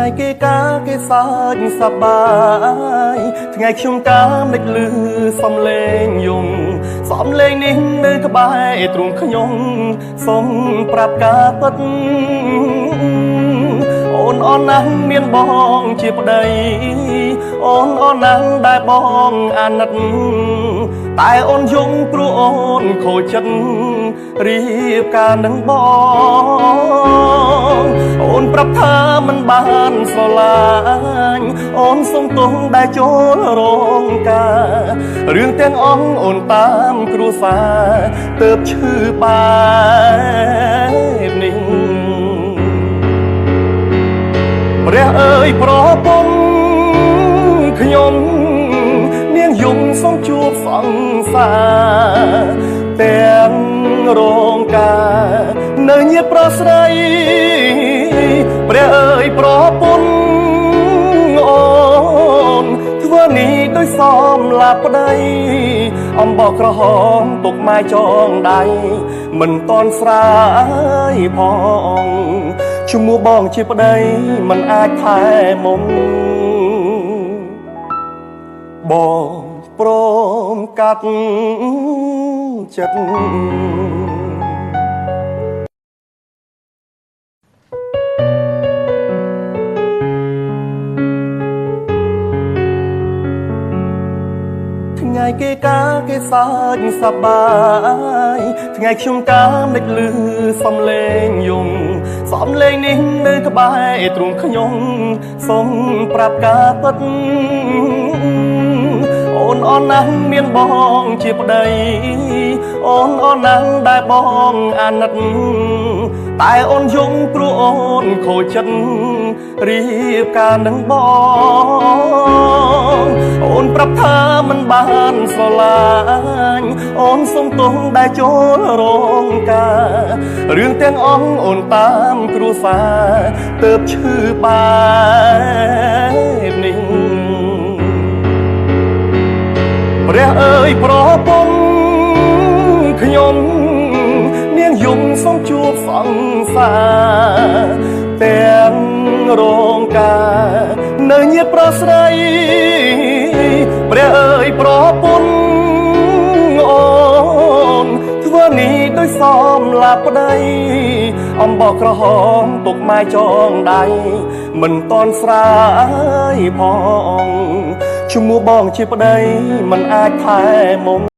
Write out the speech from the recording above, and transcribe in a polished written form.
ថ្ងៃគេការគេសើចសប្បាយថ្ងៃខ្ញុំការមិនលឺសំឡេងយំសំឡេងនេះនៅក្បែរទ្រូងខ្ញុំសូមប្រាប់ការពិតអូនអនណាស់មានបងជាប្តីអូនអនណាស់ដែលបងអាណិតតែអូនយំព្រោះអូនខូចចិត្តរៀបការនឹងបងអូនប្រាប់ថាមិនបានស្រឡាញ់អូនសុំទោសដែលចូលរងការរឿងទាំងអស់អូនតាមគ្រួសារទើបឈឺបែបនេះព្រះអើយប្រពន្ធខ្ញុំនាងយំសូមជួបសង្សារទាំងរងការនៅញាតិប្រស្រីព្រះអើយប្រពន្ធអូនធ្វើនេះដោយសមឡាប្តីអំបោះក្រហមទុកម៉ែចងដៃមិនតន់ស្រាយផងឈ្មោះបងជាប្តីមិនអាចថែមុំបងព្រមកាត់ចិត្តថ្ងៃគេការគេសើចសប្បាយថ្ងៃខ្ញុំការមិនលឺសំឡេងយំសំឡេងនេះនៅក្បែរទ្រូងខ្ញុំសូមប្រាប់ការពិតអូនអនណាស់មានបងជាប្តីអូនអនណាស់ដែលបងអាណិតតែអូនយំព្រោះអូនខូចចិត្តរៀបការនឹងបងអូនប្រាប់ថាមិនបានស្រឡាញ់អូនសុំទោសដែលចូលរងការរឿងទាំងអស់អូនតាមគ្រួសារទើបឈឺបែបនេះព្រះអើយប្រពន្ធខ្ញុំនាងយំសូមជួបសង្សារទាំងរងការនៅញាតិប្រស្រីព្រះអើយប្រពន្ធអូនធ្វើនេះដោយសមឡាប្តីអំបោះក្រហមទុកម៉ែចងដៃមិនតន់ស្រាយផងឈ្មោះបងជាប្តីមិនអាចថែមុំ